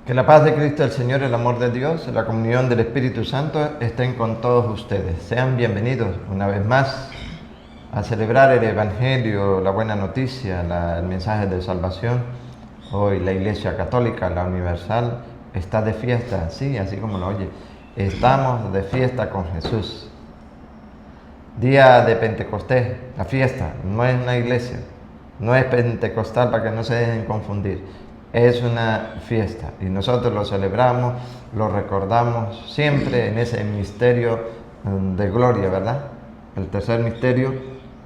Que la paz de Cristo el Señor, el amor de Dios, la comunión del Espíritu Santo estén con todos ustedes. Sean bienvenidos una vez más a celebrar el Evangelio, la buena noticia, el mensaje de salvación. Hoy la Iglesia Católica, la Universal, está de fiesta, sí, así como lo oye. Estamos de fiesta con Jesús. Día de Pentecostés, la fiesta, no es una iglesia, no es pentecostal para que no se dejen confundir. Es una fiesta y nosotros lo celebramos, lo recordamos siempre en ese misterio de gloria, ¿verdad? El tercer misterio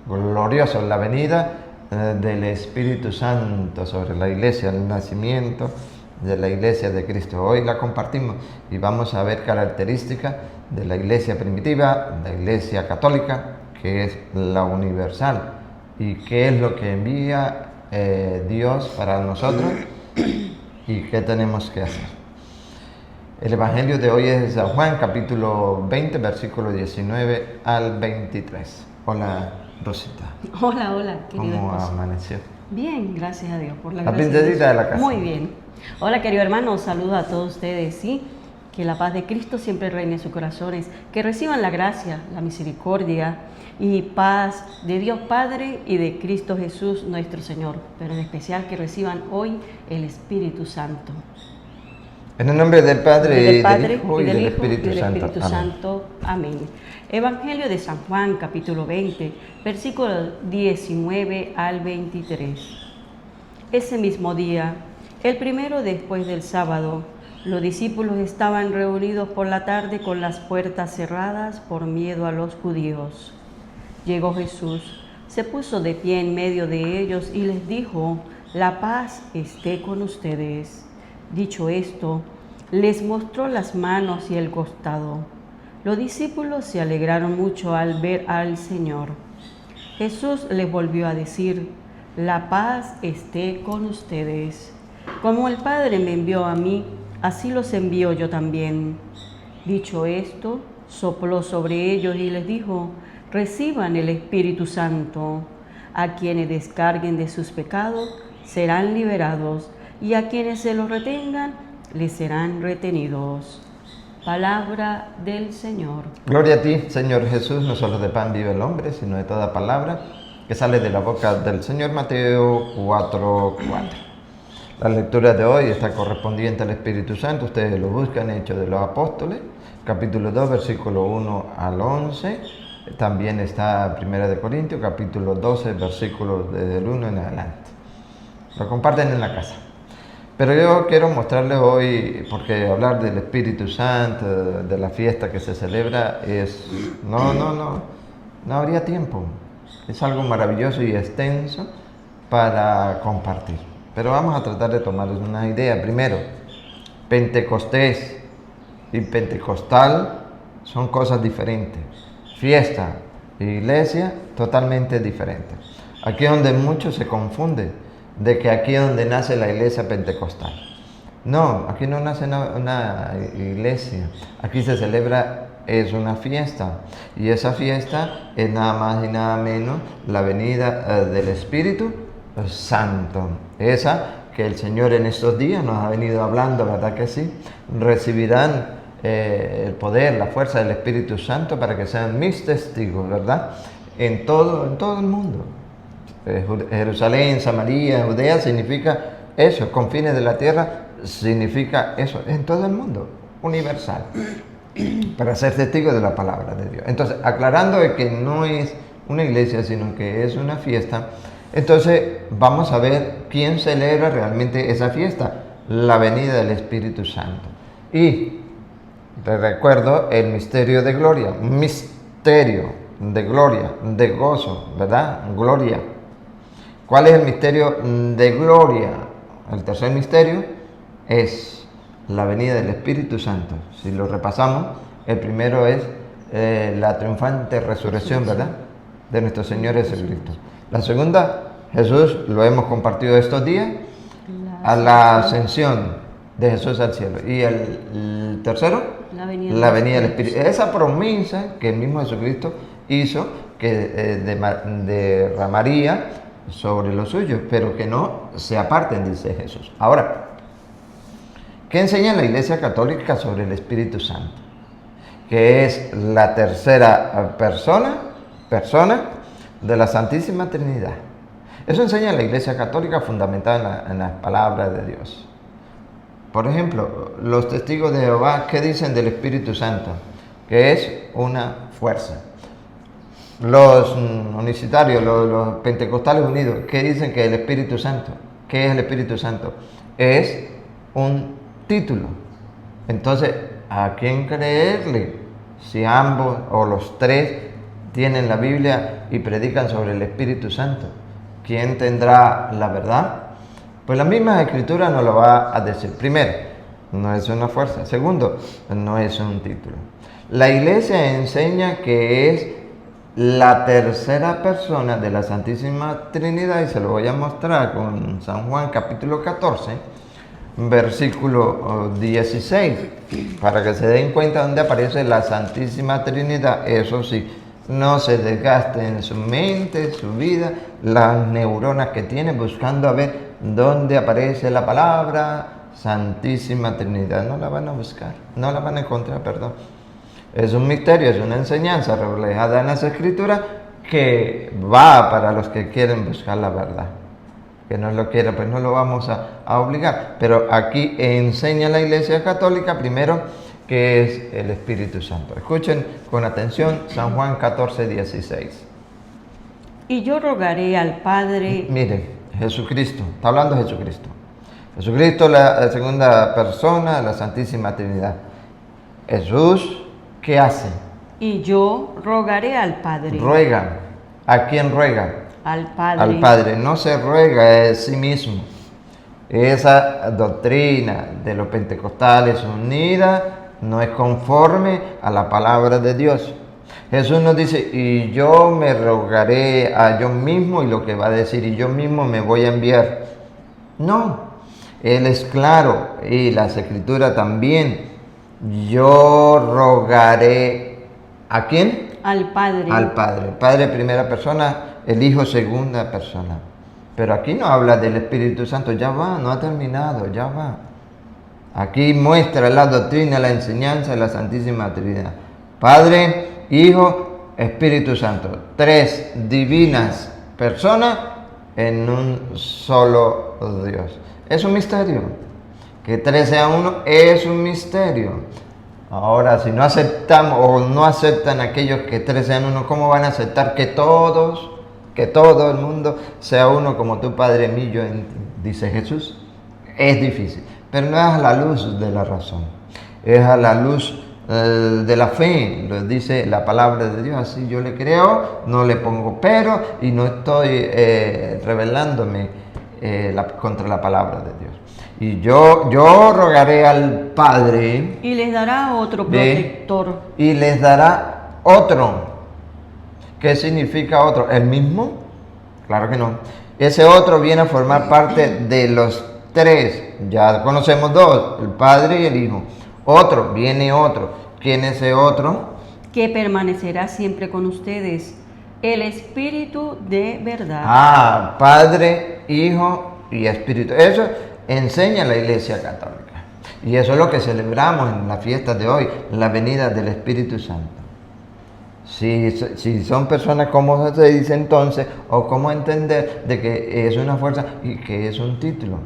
glorioso, la venida del Espíritu Santo sobre la iglesia, el nacimiento de la iglesia de Cristo. Hoy la compartimos y vamos a ver características de la iglesia primitiva, la iglesia católica, que es la universal, y qué es lo que envía Dios para nosotros y qué tenemos que hacer. El Evangelio de hoy es de San Juan, capítulo 20, versículo 19 al 23. Hola, Rosita. Hola, querido ¿Cómo esposo. amaneció? Bien, gracias a Dios por la La gracia princesita de la casa. Muy bien. Hola, querido hermano, saludo a todos ustedes, sí. Que la paz de Cristo siempre reine en sus corazones. Que reciban la gracia, la misericordia y paz de Dios Padre y de Cristo Jesús nuestro Señor. Pero en especial que reciban hoy el Espíritu Santo. En el nombre del Padre, Del Padre del Hijo y del Espíritu y del Santo. Espíritu Amén. Santo. Amén. Evangelio de San Juan, capítulo 20, versículos 19 al 23. Ese mismo día, el primero después del sábado, los discípulos estaban reunidos por la tarde con las puertas cerradas por miedo a los judíos. Llegó Jesús, se puso de pie en medio de ellos y les dijo: «La paz esté con ustedes». Dicho esto, les mostró las manos y el costado. Los discípulos se alegraron mucho al ver al Señor. Jesús les volvió a decir: «La paz esté con ustedes. Como el Padre me envió a mí, así los envío yo también». Dicho esto, sopló sobre ellos y les dijo: «Reciban el Espíritu Santo. A quienes descarguen de sus pecados serán liberados, y a quienes se los retengan les serán retenidos». Palabra del Señor. Gloria a ti, Señor Jesús. No solo de pan vive el hombre, sino de toda palabra que sale de la boca del Señor. Mateo 4:4. La lectura de hoy está correspondiente al Espíritu Santo. Ustedes lo buscan, Hechos de los Apóstoles, capítulo 2, versículo 1 al 11. También está 1 de Corintios, capítulo 12, versículos desde el 1 en adelante. Lo comparten en la casa. Pero yo quiero mostrarles hoy, porque hablar del Espíritu Santo, de la fiesta que se celebra, no habría tiempo. Es algo maravilloso y extenso para compartir. Pero vamos a tratar de tomar una idea. Primero, Pentecostés y pentecostal son cosas diferentes. Fiesta e iglesia totalmente diferentes. Aquí es donde muchos se confunden, de que aquí es donde nace la iglesia pentecostal. No, aquí no nace una iglesia, aquí se celebra, es una fiesta, y esa fiesta es nada más y nada menos la venida del Espíritu Santo, esa que el Señor en estos días nos ha venido hablando, ¿verdad que sí? Recibirán el poder, la fuerza del Espíritu Santo para que sean mis testigos, ¿verdad? En todo el mundo. Jerusalén, Samaria, Judea significa eso, confines de la tierra significa eso, en todo el mundo, universal, para ser testigos de la palabra de Dios. Entonces, aclarando de que no es una iglesia, sino que es una fiesta, entonces vamos a ver quién celebra realmente esa fiesta, la venida del Espíritu Santo. Y te recuerdo el misterio de gloria, misterio de gloria, de gozo, ¿verdad? Gloria. ¿Cuál es el misterio de gloria? El tercer misterio es la venida del Espíritu Santo. Si lo repasamos, el primero es la triunfante resurrección, ¿verdad? De nuestro Señor Jesucristo. La segunda, Jesús, lo hemos compartido estos días, a la ascensión de Jesús al cielo. Y el tercero, la venida del Espíritu. Esa promesa que el mismo Jesucristo hizo, que derramaría sobre los suyos, pero que no se aparten, dice Jesús. Ahora, ¿Qué enseña la Iglesia Católica sobre el Espíritu Santo? Que es la tercera persona de la Santísima Trinidad. Eso enseña la Iglesia Católica fundamentada en la palabra de Dios. Por ejemplo, los testigos de Jehová, ¿qué dicen del Espíritu Santo? Que es una fuerza. Los unicitarios, los pentecostales unidos, ¿qué dicen que el Espíritu Santo? ¿Qué es el Espíritu Santo? Es un título. Entonces, ¿a quién creerle? Si ambos o los tres tienen la Biblia y predican sobre el Espíritu Santo, ¿quién tendrá la verdad? Pues la misma Escritura nos lo va a decir. Primero, no es una fuerza. Segundo, no es un título. La Iglesia enseña que es la tercera persona de la Santísima Trinidad, y se lo voy a mostrar con San Juan capítulo 14, versículo 16, para que se den cuenta dónde aparece la Santísima Trinidad. Eso sí, no se desgaste en su mente, su vida, las neuronas que tiene buscando a ver dónde aparece la palabra Santísima Trinidad. No la van a buscar, no la van a encontrar, perdón. Es un misterio, es una enseñanza reflejada en las Escrituras que va para los que quieren buscar la verdad. Que no lo quiera, pues no lo vamos a obligar. Pero aquí enseña la Iglesia Católica primero que es el Espíritu Santo. Escuchen con atención San Juan 14, 16. Y yo rogaré al Padre. Miren, Jesucristo, está hablando Jesucristo. Jesucristo, la segunda persona de la Santísima Trinidad. Jesús, ¿qué hace? Y yo rogaré al Padre. Ruega. ¿A quién ruega? Al Padre. Al Padre. No se ruega a sí mismo. Esa doctrina de los pentecostales unida no es conforme a la palabra de Dios. Jesús nos dice, y yo me rogaré a yo mismo, y lo que va a decir, y yo mismo me voy a enviar. No, Él es claro, y las Escrituras también. Yo rogaré, ¿a quién? Al Padre. Al Padre. El Padre primera persona, el Hijo segunda persona. Pero aquí no habla del Espíritu Santo, ya va, no ha terminado, ya va. Aquí muestra la doctrina, la enseñanza de la Santísima Trinidad. Padre, Hijo, Espíritu Santo. Tres divinas personas en un solo Dios. Es un misterio. Que tres sean uno es un misterio. Ahora, si no aceptamos o no aceptan aquellos que tres sean uno, ¿cómo van a aceptar que todo el mundo sea uno como tu Padre mío en ti? Dice Jesús. Es difícil, pero no es a la luz de la razón, es a la luz de la fe, lo dice la palabra de Dios. Así yo le creo, no le pongo pero y no estoy rebelándome contra la palabra de Dios. Y yo rogaré al Padre. Y les dará otro protector. Y les dará otro. ¿Qué significa otro? ¿El mismo? Claro que no. Ese otro viene a formar parte de los tres. Ya conocemos dos, el Padre y el Hijo. Viene otro. ¿Quién es ese otro? Que permanecerá siempre con ustedes. El Espíritu de verdad. Padre, Hijo y Espíritu. Eso enseña la Iglesia Católica. Y eso es lo que celebramos en la fiesta de hoy, la venida del Espíritu Santo. Si son personas, ¿cómo se dice entonces? O cómo entender de que es una fuerza y que es un título.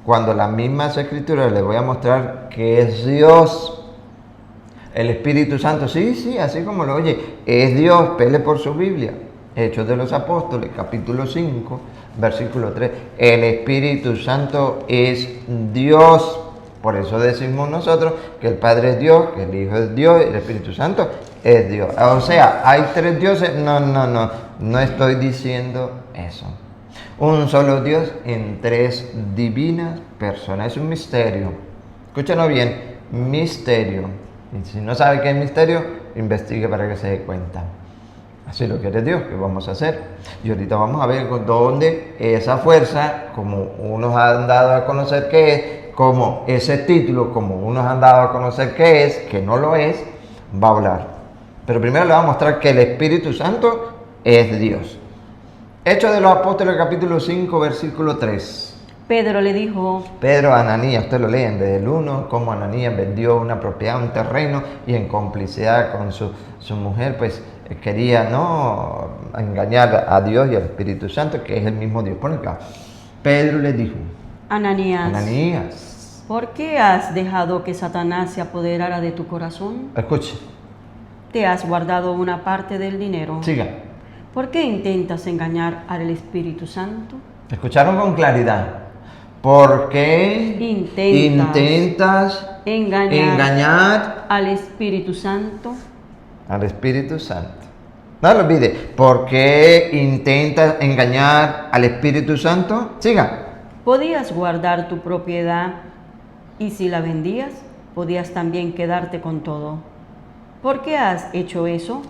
Cuando las mismas Escrituras les voy a mostrar que es Dios. El Espíritu Santo, sí, así como lo oye, es Dios, pele por su Biblia. Hechos de los Apóstoles, capítulo 5, versículo 3. El Espíritu Santo es Dios. Por eso decimos nosotros que el Padre es Dios, que el Hijo es Dios y el Espíritu Santo es Dios. O sea, ¿hay tres dioses? No estoy diciendo eso. Un solo Dios en tres divinas personas. Es un misterio. Escúchenlo bien, misterio. Y si no sabe qué es misterio, investigue para que se dé cuenta. Así lo quiere Dios, ¿qué vamos a hacer? Y ahorita vamos a ver dónde esa fuerza, como unos han dado a conocer qué es, como ese título, como unos han dado a conocer qué es, que no lo es, va a hablar. Pero primero le va a mostrar que el Espíritu Santo es Dios. Hechos de los Apóstoles, capítulo 5, versículo 3. Pedro le dijo, Pedro a Ananías, usted lo lee desde el 1, cómo Ananías vendió una propiedad, un terreno, y en complicidad con su mujer, pues quería no engañar a Dios y al Espíritu Santo, que es el mismo Dios. Por acá. Pedro le dijo, Ananías, ¿por qué has dejado que Satanás se apoderara de tu corazón? escuche, ¿Te has guardado una parte del dinero? siga. ¿Por qué intentas engañar al Espíritu Santo? ¿Escucharon con claridad? ¿Por qué intentas engañar al Espíritu Santo? Al Espíritu Santo. No lo olvide. ¿Por qué intentas engañar al Espíritu Santo? Siga. Podías guardar tu propiedad y si la vendías, podías también quedarte con todo. ¿Por qué has hecho eso?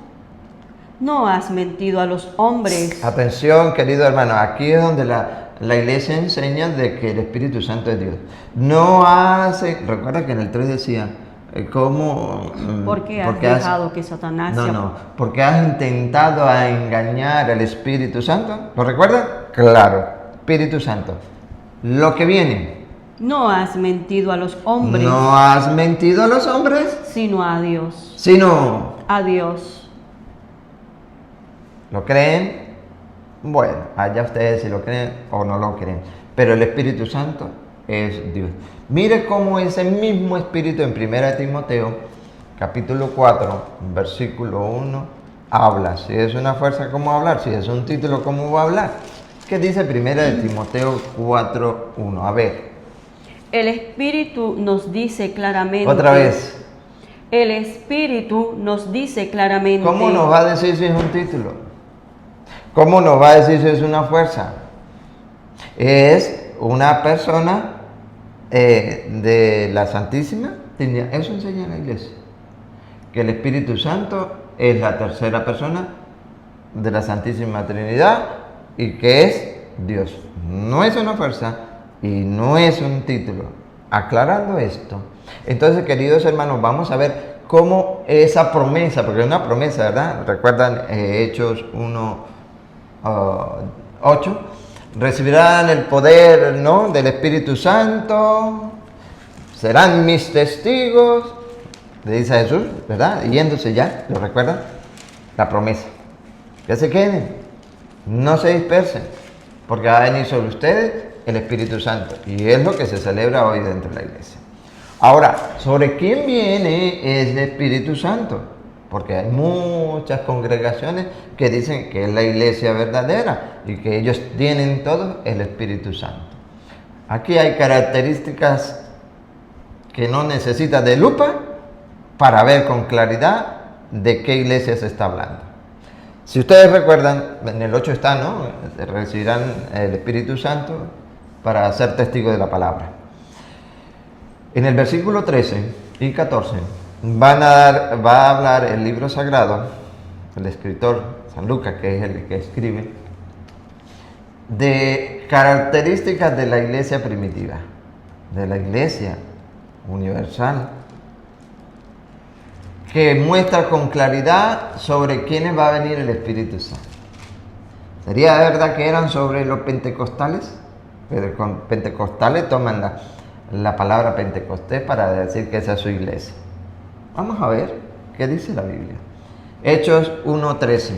No has mentido a los hombres. Atención, querido hermano, aquí es donde la iglesia enseña de que el Espíritu Santo es Dios. No hace, recuerda que en el 3 decía, ¿cómo? ¿Por qué has dejado que Satanás porque has intentado a engañar al Espíritu Santo. ¿Lo recuerda? Claro, Espíritu Santo. Lo que viene. No has mentido a los hombres. No has mentido a los hombres. Sino a Dios. Sino a Dios. ¿Lo creen? Bueno, allá ustedes si lo creen o no lo creen. Pero el Espíritu Santo es Dios. Mire cómo ese mismo Espíritu en 1 Timoteo, capítulo 4, versículo 1, habla. Si es una fuerza, ¿cómo va a hablar? Si es un título, ¿cómo va a hablar? ¿Qué dice 1 Timoteo 4, 1? A ver. El Espíritu nos dice claramente. Otra vez. El Espíritu nos dice claramente. ¿Cómo nos va a decir si es un título? ¿Cómo nos va a decir si es una fuerza? Es una persona de la Santísima Trinidad. Eso enseña la iglesia. Que el Espíritu Santo es la tercera persona de la Santísima Trinidad y que es Dios. No es una fuerza y no es un título. Aclarando esto, entonces, queridos hermanos, vamos a ver cómo esa promesa, porque es una promesa, ¿verdad? Recuerdan Hechos 1, 8, recibirán el poder, ¿no?, del Espíritu Santo, serán mis testigos, le dice a Jesús, ¿verdad? Yéndose ya, ¿lo recuerdan? La promesa. Que se queden, no se dispersen, porque va a venir sobre ustedes el Espíritu Santo. Y es lo que se celebra hoy dentro de la iglesia. Ahora, ¿sobre quién viene ese Espíritu Santo? Porque hay muchas congregaciones que dicen que es la iglesia verdadera y que ellos tienen todo el Espíritu Santo. Aquí hay características que no necesita de lupa para ver con claridad de qué iglesia se está hablando. Si ustedes recuerdan, en el 8 está, ¿no? Recibirán el Espíritu Santo para ser testigos de la palabra. En el versículo 13 y 14 va a hablar el libro sagrado, el escritor San Lucas, que es el que escribe, de características de la iglesia primitiva, de la iglesia universal, que muestra con claridad sobre quiénes va a venir el Espíritu Santo. ¿Sería verdad que eran sobre los pentecostales? Pero con pentecostales toman la palabra Pentecostés para decir que esa es su iglesia. Vamos a ver qué dice la Biblia. Hechos 1:13.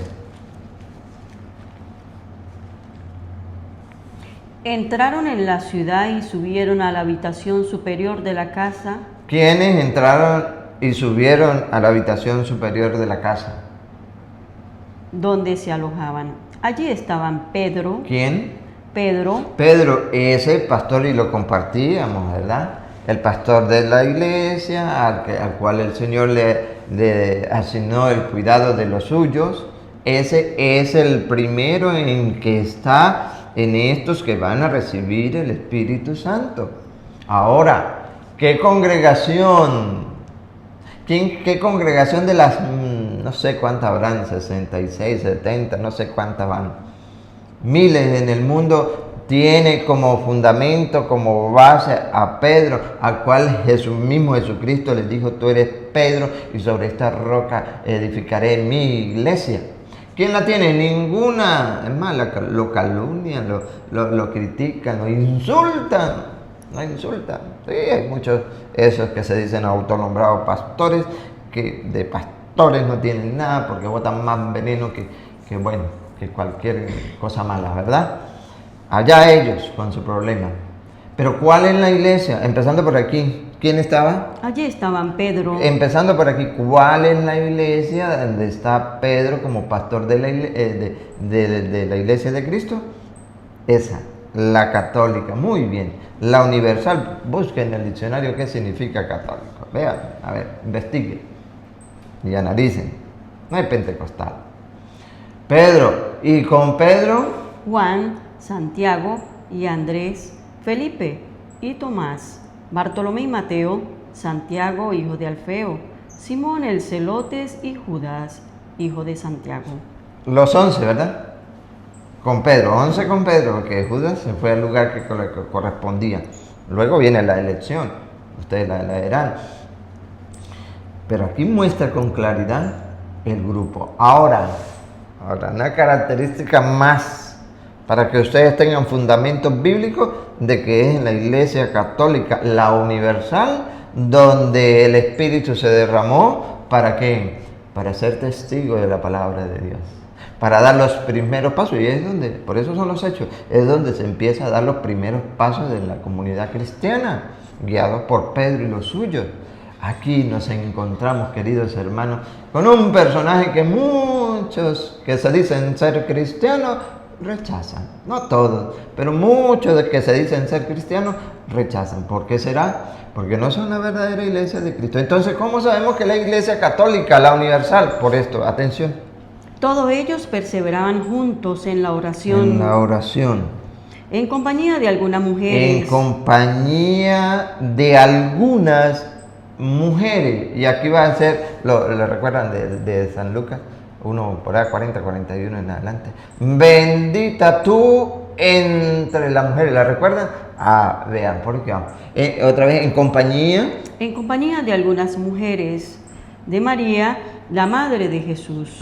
Entraron en la ciudad y subieron a la habitación superior de la casa. ¿Quiénes entraron y subieron a la habitación superior de la casa? Donde se alojaban. Allí estaban Pedro. ¿Quién? Pedro, ese pastor, y lo compartíamos, ¿verdad? El pastor de la iglesia, al cual el Señor le asignó el cuidado de los suyos. Ese es el primero en que está en estos que van a recibir el Espíritu Santo. Ahora, ¿qué congregación? ¿Qué congregación de las, no sé cuántas habrán, 66, 70, no sé cuántas van? Miles en el mundo, tiene como fundamento, como base a Pedro, al cual mismo Jesucristo le dijo: tú eres Pedro y sobre esta roca edificaré mi iglesia. ¿Quién la tiene? Ninguna. Es más, lo calumnian, lo critican, lo insultan. No insultan. Sí, hay muchos esos que se dicen autonombrados pastores, que de pastores no tienen nada porque botan más veneno que cualquier cosa mala, ¿verdad? Allá ellos con su problema. Pero ¿cuál es la iglesia? Empezando por aquí. ¿Quién estaba? Allí estaban Pedro. Empezando por aquí, ¿cuál es la iglesia donde está Pedro como pastor de la iglesia de Cristo? Esa, la católica. Muy bien. La universal. Busquen en el diccionario qué significa católico. Vean, a ver, investiguen y analicen. No hay pentecostal. Pedro, y con Pedro, Juan, Santiago y Andrés, Felipe y Tomás, Bartolomé y Mateo, Santiago, hijo de Alfeo, Simón el Celotes y Judas, hijo de Santiago. los 11, ¿verdad? Con Pedro, 11 con Pedro, porque Judas se fue al lugar que correspondía. Luego viene la elección, ustedes la verán. Pero aquí muestra con claridad el grupo. Ahora, una característica más para que ustedes tengan fundamentos bíblicos de que es en la iglesia católica, la universal, donde el Espíritu se derramó. ¿Para qué? Para ser testigo de la palabra de Dios, para dar los primeros pasos. Y es donde, por eso son los hechos, es donde se empieza a dar los primeros pasos de la comunidad cristiana, guiados por Pedro y los suyos. Aquí nos encontramos, queridos hermanos, con un personaje que muchos que se dicen ser cristianos rechazan. No todos, pero muchos de que se dicen ser cristianos rechazan. ¿Por qué será? Porque no son la verdadera iglesia de Cristo. Entonces, ¿cómo sabemos que la iglesia católica, la universal? Por esto, atención. Todos ellos perseveraban juntos en la oración. En la oración. En compañía de algunas mujeres. En compañía de algunas mujeres. Y aquí va a ser, lo recuerdan de San Lucas, uno por ahí 40, 41 en adelante. Bendita tú entre las mujeres. ¿La recuerdan? Vean, por qué vamos. Otra vez, en compañía. En compañía de algunas mujeres. De María, la madre de Jesús.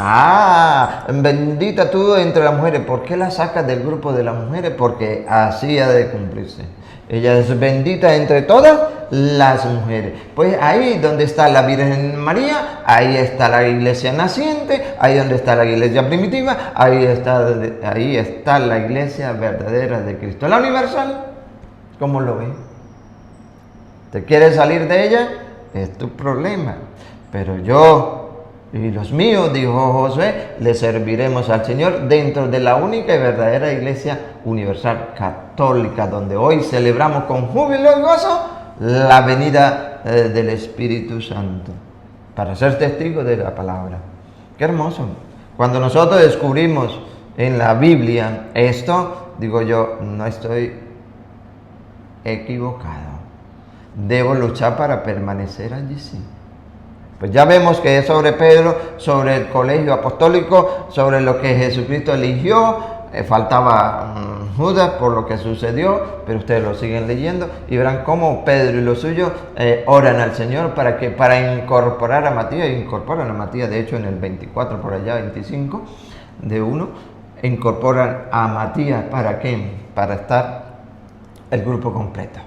Bendita tú entre las mujeres. ¿Por qué la sacas del grupo de las mujeres? Porque así ha de cumplirse. Ella es bendita entre todas las mujeres. Pues ahí donde está la Virgen María, ahí está la iglesia naciente, ahí donde está la iglesia primitiva, ahí está la iglesia verdadera de Cristo. La universal, ¿cómo lo ven? ¿Te quieres salir de ella? Es tu problema. Pero yo y los míos, dijo Josué, le serviremos al Señor dentro de la única y verdadera iglesia universal católica, donde hoy celebramos con júbilo y gozo la venida del Espíritu Santo, para ser testigos de la palabra. Qué hermoso. Cuando nosotros descubrimos en la Biblia esto, digo yo, no estoy equivocado. Debo luchar para permanecer allí, sí. Pues ya vemos que es sobre Pedro, sobre el colegio apostólico, sobre lo que Jesucristo eligió. Faltaba Judas por lo que sucedió, pero ustedes lo siguen leyendo y verán cómo Pedro y los suyos oran al Señor para incorporar a Matías. Incorporan a Matías, de hecho en el 24 por allá, 25 de 1, incorporan a Matías. ¿Para qué? Para estar el grupo completo.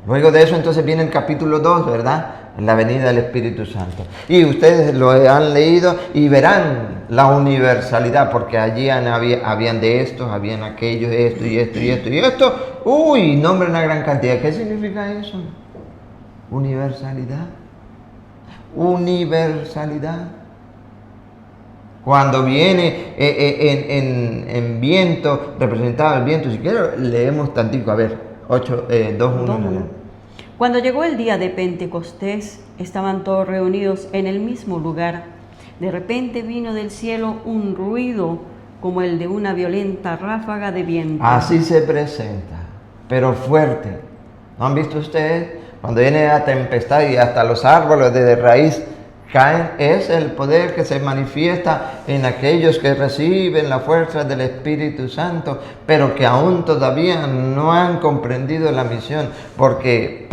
Luego de eso entonces viene el capítulo 2, ¿verdad? La venida del Espíritu Santo. Y ustedes lo han leído y verán la universalidad, porque allí habían de estos, habían aquellos, esto y esto y esto y esto. Uy, nombra una gran cantidad. ¿Qué significa eso? Universalidad. Universalidad. Cuando viene en viento, representado el viento, si quiero leemos tantico, a ver, 2:1. Cuando llegó el día de Pentecostés, estaban todos reunidos en el mismo lugar. De repente vino del cielo un ruido como el de una violenta ráfaga de viento. Así se presenta, pero fuerte. ¿No han visto ustedes? Cuando viene la tempestad y hasta los árboles de raíz caen, es el poder que se manifiesta en aquellos que reciben la fuerza del Espíritu Santo, pero que aún todavía no han comprendido la misión, porque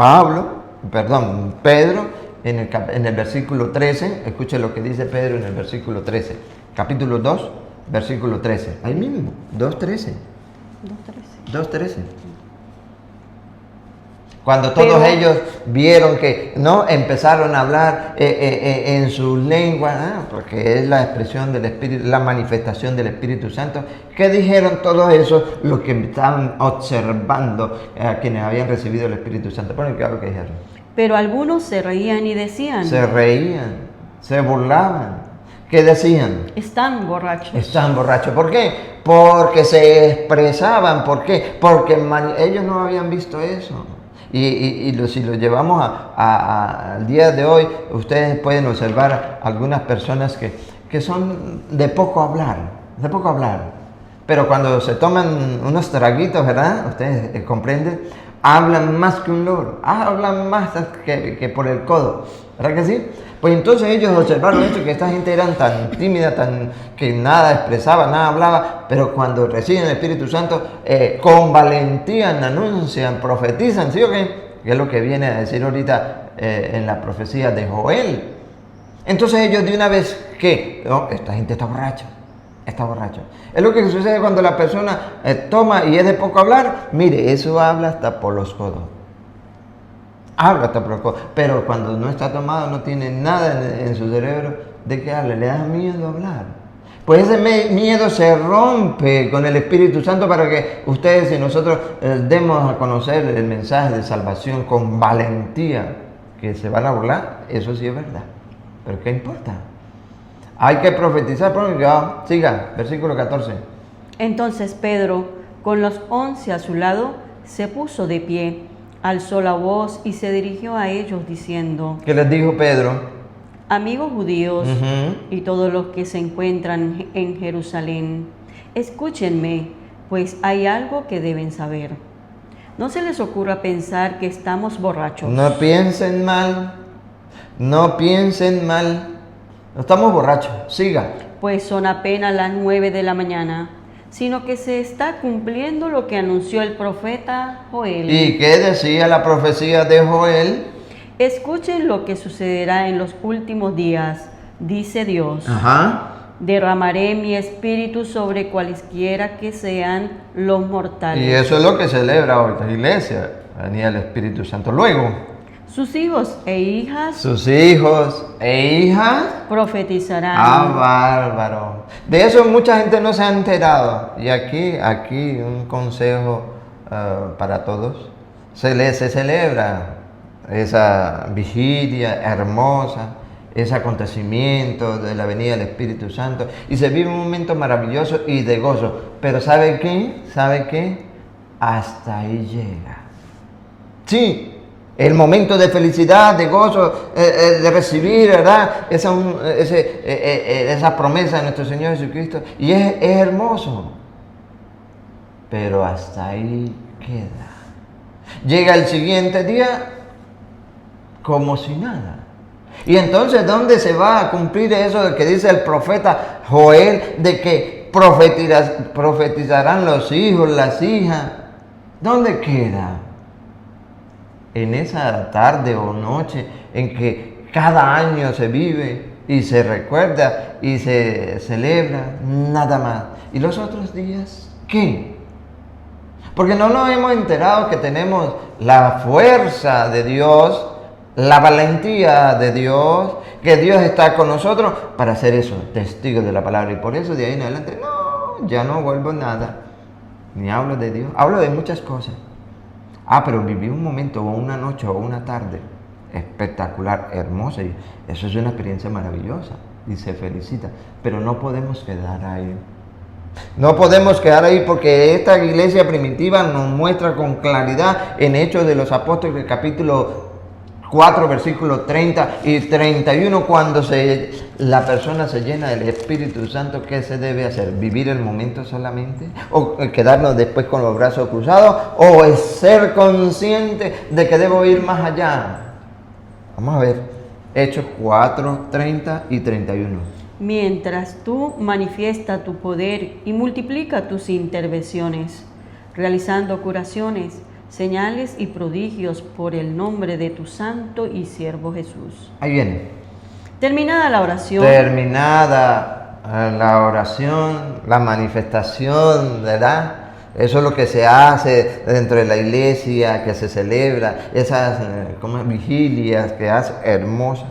Pedro, en el versículo 13, escuche lo que dice Pedro en el versículo 13, capítulo 2, versículo 13. Ahí mismo, 2:13. 2:13. 2:13. Cuando todos Pero- ellos vieron que no empezaron a hablar en su lengua, porque es la expresión del Espíritu, la manifestación del Espíritu Santo, ¿qué dijeron todos esos los que estaban observando a quienes habían recibido el Espíritu Santo? Ponen claro que dijeron. Pero algunos se reían y decían, Se reían, se burlaban. ¿Qué decían? están borrachos. Están borrachos. ¿Por qué? Porque se expresaban. ¿Por qué? Porque ellos no habían visto eso. Si lo llevamos al día de hoy, ustedes pueden observar algunas personas que son de poco hablar, Pero cuando se toman unos traguitos, ¿verdad? Ustedes comprenden, hablan más que un loro, hablan más que por el codo, ¿verdad que sí? Pues entonces ellos observaron esto, que esta gente eran tan tímida, que nada expresaba, nada hablaba, pero cuando reciben el Espíritu Santo, con valentía anuncian, profetizan, ¿sí o qué? Que es lo que viene a decir ahorita en la profecía de Joel. Entonces ellos de una vez, ¿qué? No, esta gente está borracha. Es lo que sucede cuando la persona toma y es de poco hablar. Mire, eso habla hasta por los codos. Pero cuando no está tomado, no tiene nada en su cerebro, ¿de qué habla? Le da miedo hablar. Pues ese miedo se rompe con el Espíritu Santo para que ustedes y nosotros demos a conocer el mensaje de salvación con valentía. Que se van a burlar, eso sí es verdad. Pero ¿qué importa? Hay que profetizar, siga, versículo 14. Entonces Pedro, con los 11 a su lado, se puso de pie, alzó la voz y se dirigió a ellos diciendo, ¿Qué les dijo Pedro? amigos judíos Ujú. y todos los que se encuentran en Jerusalén, escúchenme, pues hay algo que deben saber. No se les ocurra pensar que estamos borrachos. No piensen mal, no estamos borrachos, siga. Pues son apenas las 9 de la mañana, sino que se está cumpliendo lo que anunció el profeta Joel. ¿Y qué decía la profecía de Joel? Escuchen lo que sucederá en los últimos días, dice Dios. Ajá. Derramaré mi espíritu sobre cualesquiera que sean los mortales. Y eso es lo que celebra hoy la iglesia, venía el Espíritu Santo. Luego, Sus hijos e hijas sus hijos e hijas. profetizarán. Bárbaro. De eso mucha gente no se ha enterado. Y aquí un consejo para todos. Se celebra esa vigilia hermosa, ese acontecimiento de la venida del Espíritu Santo. Y se vive un momento maravilloso y de gozo. Pero ¿sabe qué? Hasta ahí llega. Sí. El momento de felicidad, de gozo, de recibir, ¿verdad? Esa promesa de nuestro Señor Jesucristo. Y es hermoso. Pero hasta ahí queda. Llega el siguiente día como si nada. Y entonces, ¿dónde se va a cumplir eso de que dice el profeta Joel? De que profetizarán los hijos, las hijas. ¿Dónde queda? En esa tarde o noche en que cada año se vive y se recuerda y se celebra, nada más. ¿Y los otros días qué? Porque no nos hemos enterado que tenemos la fuerza de Dios, la valentía de Dios, que Dios está con nosotros para hacer eso, testigos de la palabra. Y por eso de ahí en adelante, no, ya no vuelvo nada, ni hablo de Dios, hablo de muchas cosas. Pero viví un momento o una noche o una tarde espectacular, hermosa, y eso es una experiencia maravillosa y se felicita, pero no podemos quedar ahí. No podemos quedar ahí porque esta iglesia primitiva nos muestra con claridad en Hechos de los Apóstoles, capítulo 4, versículos 30 y 31, cuando la persona se llena del Espíritu Santo, ¿qué se debe hacer? ¿Vivir el momento solamente? ¿O quedarnos después con los brazos cruzados? ¿O es ser consciente de que debo ir más allá? Vamos a ver, Hechos 4, 30 y 31. Mientras tú manifiesta tu poder y multiplica tus intervenciones, realizando curaciones, señales y prodigios por el nombre de tu santo y siervo Jesús. Ahí viene. Terminada la oración, Terminada la oración, la manifestación, ¿verdad? Eso es lo que se hace dentro de la iglesia, que se celebra, esas vigilias que hace hermosas.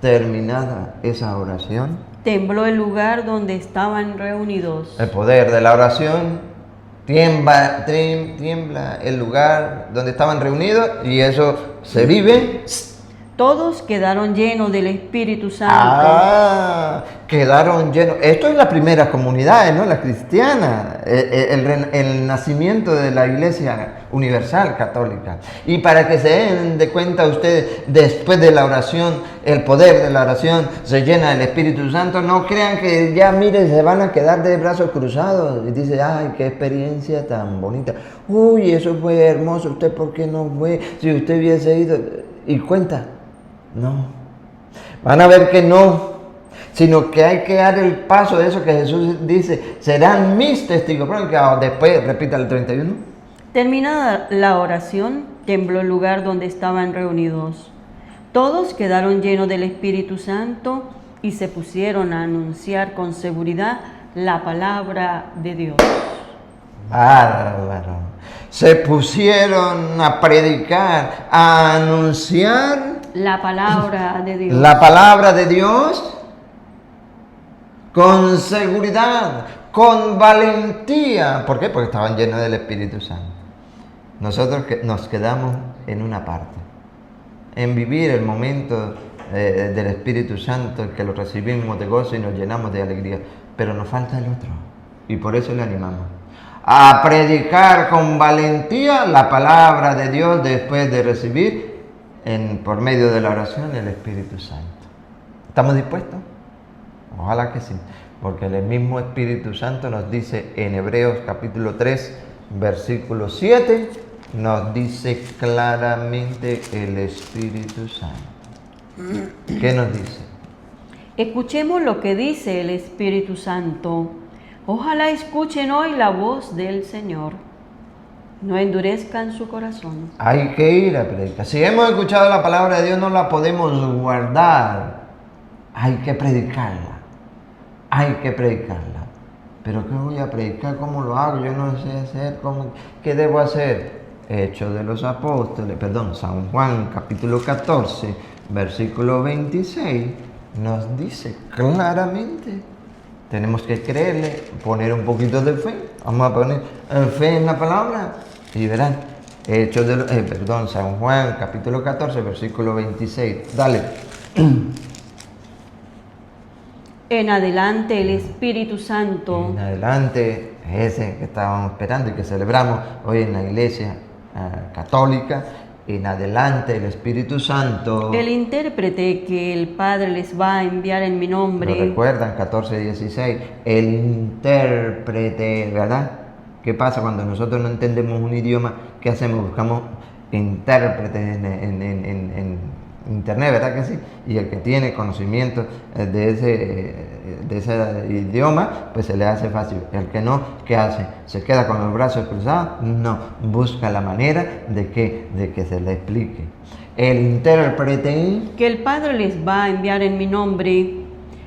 Terminada esa oración, tembló el lugar donde estaban reunidos. el poder de la oración tiembla el lugar donde estaban reunidos y eso se vive. Todos quedaron llenos del Espíritu Santo. Quedaron llenos. Esto es la primera comunidad, ¿no? La cristiana, el nacimiento de la Iglesia Universal Católica. Y para que se den de cuenta ustedes, después de la oración, el poder de la oración se llena del Espíritu Santo, no crean que ya, mire, se van a quedar de brazos cruzados. Y dice, ay, qué experiencia tan bonita. Uy, eso fue hermoso. ¿Usted por qué no fue? Si usted hubiese ido. Y cuenta. No, van a ver que no, sino que hay que dar el paso de eso que Jesús dice, serán mis testigos. Después repita el 31. Terminada la oración, tembló el lugar donde estaban reunidos. Todos quedaron llenos del Espíritu Santo y se pusieron a anunciar con seguridad la palabra de Dios. Bárbaro. Se pusieron a predicar, a anunciar la palabra de Dios. La palabra de Dios con seguridad, con valentía. ¿Por qué? Porque estaban llenos del Espíritu Santo. Nosotros nos quedamos en una parte, en vivir el momento del Espíritu Santo, que lo recibimos de gozo y nos llenamos de alegría. Pero nos falta el otro. Y por eso le animamos a predicar con valentía la palabra de Dios después de recibir por medio de la oración el Espíritu Santo. ¿Estamos dispuestos? Ojalá que sí, porque el mismo Espíritu Santo nos dice en Hebreos capítulo 3, versículo 7, nos dice claramente el Espíritu Santo. ¿Qué nos dice? Escuchemos lo que dice el Espíritu Santo. Ojalá escuchen hoy la voz del Señor. No endurezcan su corazón. Hay que ir a predicar. Si hemos escuchado la palabra de Dios, no la podemos guardar. Hay que predicarla. Hay que predicarla. ¿Pero qué voy a predicar? ¿Cómo lo hago? Yo no sé hacer. ¿Qué debo hacer? Hechos de los Apóstoles, San Juan capítulo 14, versículo 26, nos dice claramente. Tenemos que creerle, poner un poquito de fe. Vamos a poner fe en la palabra y verán. San Juan capítulo 14, versículo 26. Dale. En adelante el Espíritu Santo. En adelante, ese que estábamos esperando y que celebramos hoy en la iglesia católica. En adelante el Espíritu Santo. El intérprete que el Padre les va a enviar en mi nombre. ¿Lo recuerdan? 14:16. El intérprete, ¿verdad? ¿Qué pasa cuando nosotros no entendemos un idioma? ¿Qué hacemos? Buscamos intérpretes en internet, ¿verdad que sí? Y el que tiene conocimiento de ese idioma, pues se le hace fácil. El que no, ¿qué hace? ¿Se queda con los brazos cruzados? No, busca la manera de que se le explique. El intérprete que el Padre les va a enviar en mi nombre,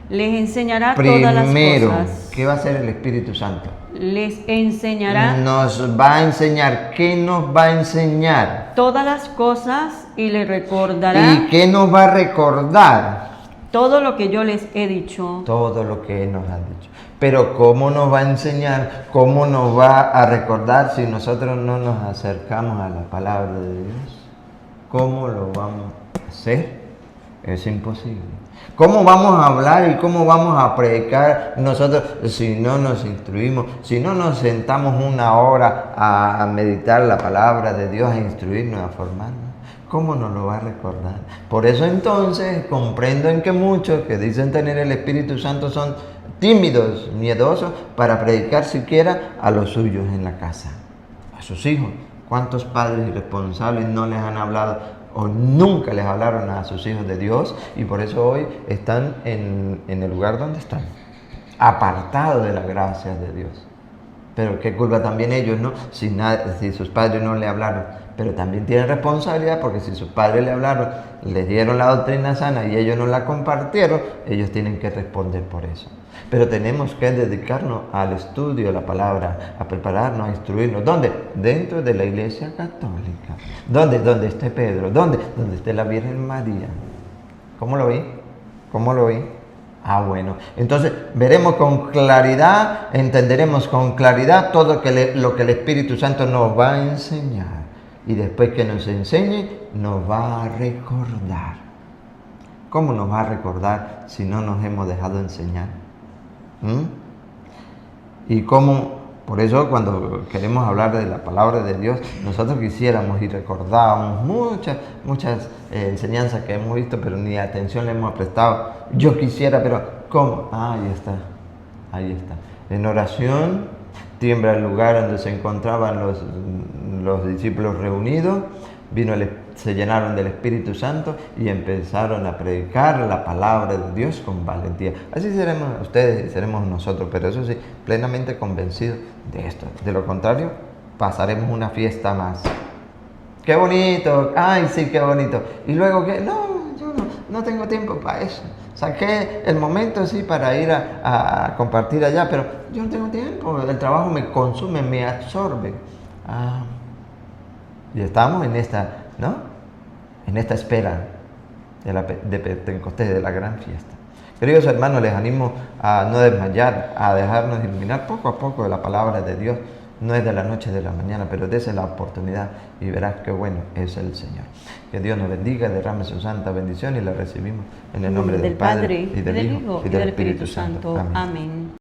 les enseñará todas las cosas. ¿Qué va a hacer el Espíritu Santo? Les enseñará. Nos va a enseñar. ¿Qué nos va a enseñar? Todas las cosas y les recordará. ¿Y qué nos va a recordar? Todo lo que yo les he dicho. Todo lo que nos ha dicho. Pero ¿cómo nos va a enseñar? ¿Cómo nos va a recordar si nosotros no nos acercamos a la palabra de Dios? ¿Cómo lo vamos a hacer? Es imposible. ¿Cómo vamos a hablar y cómo vamos a predicar nosotros si no nos instruimos, si no nos sentamos una hora a meditar la palabra de Dios, a instruirnos, a formarnos? ¿Cómo nos lo va a recordar? Por eso entonces comprendo en que muchos que dicen tener el Espíritu Santo son tímidos, miedosos para predicar siquiera a los suyos en la casa, a sus hijos. ¿Cuántos padres irresponsables no les han hablado o nunca les hablaron a sus hijos de Dios? Y por eso hoy están en el lugar donde están, apartados de la gracia de Dios. Pero qué culpa también ellos, ¿no? Si sus padres no le hablaron. pero también tienen responsabilidad porque si sus padres le hablaron, les dieron la doctrina sana y ellos no la compartieron, ellos tienen que responder por eso. Pero tenemos que dedicarnos al estudio de la palabra, a prepararnos, a instruirnos. ¿Dónde? Dentro de la Iglesia Católica. ¿Dónde? Donde esté Pedro. ¿Dónde? Donde esté la Virgen María. ¿Cómo lo vi? ¿Cómo lo vi? Ah, bueno. Entonces veremos con claridad, entenderemos con claridad todo lo que el Espíritu Santo nos va a enseñar. Y después que nos enseñe, nos va a recordar. ¿Cómo nos va a recordar si no nos hemos dejado enseñar? Y cómo, por eso cuando queremos hablar de la palabra de Dios, nosotros quisiéramos y recordábamos muchas enseñanzas que hemos visto, pero ni atención le hemos prestado. Yo quisiera, pero ¿cómo? Ahí está, ahí está. En oración, tiembla el lugar donde se encontraban los discípulos reunidos, se llenaron del Espíritu Santo y empezaron a predicar la palabra de Dios con valentía. Así seremos ustedes y seremos nosotros, pero eso sí, plenamente convencidos de esto. De lo contrario, pasaremos una fiesta más. ¡Qué bonito! ¡Ay, sí, qué bonito! Y luego, ¿qué? No, yo no tengo tiempo para eso. Saqué el momento, sí, para ir a compartir allá, pero yo no tengo tiempo. El trabajo me consume, me absorbe. Y estamos en esta, ¿no? En esta espera de Pentecostés, de la gran fiesta. Queridos hermanos, les animo a no desmayar, a dejarnos iluminar poco a poco de la palabra de Dios. No es de la noche, de la mañana, pero dése la oportunidad y verás qué bueno es el Señor. Que Dios nos bendiga, derrame su santa bendición y la recibimos en el nombre del Padre y del Hijo y del Espíritu Santo. Amén.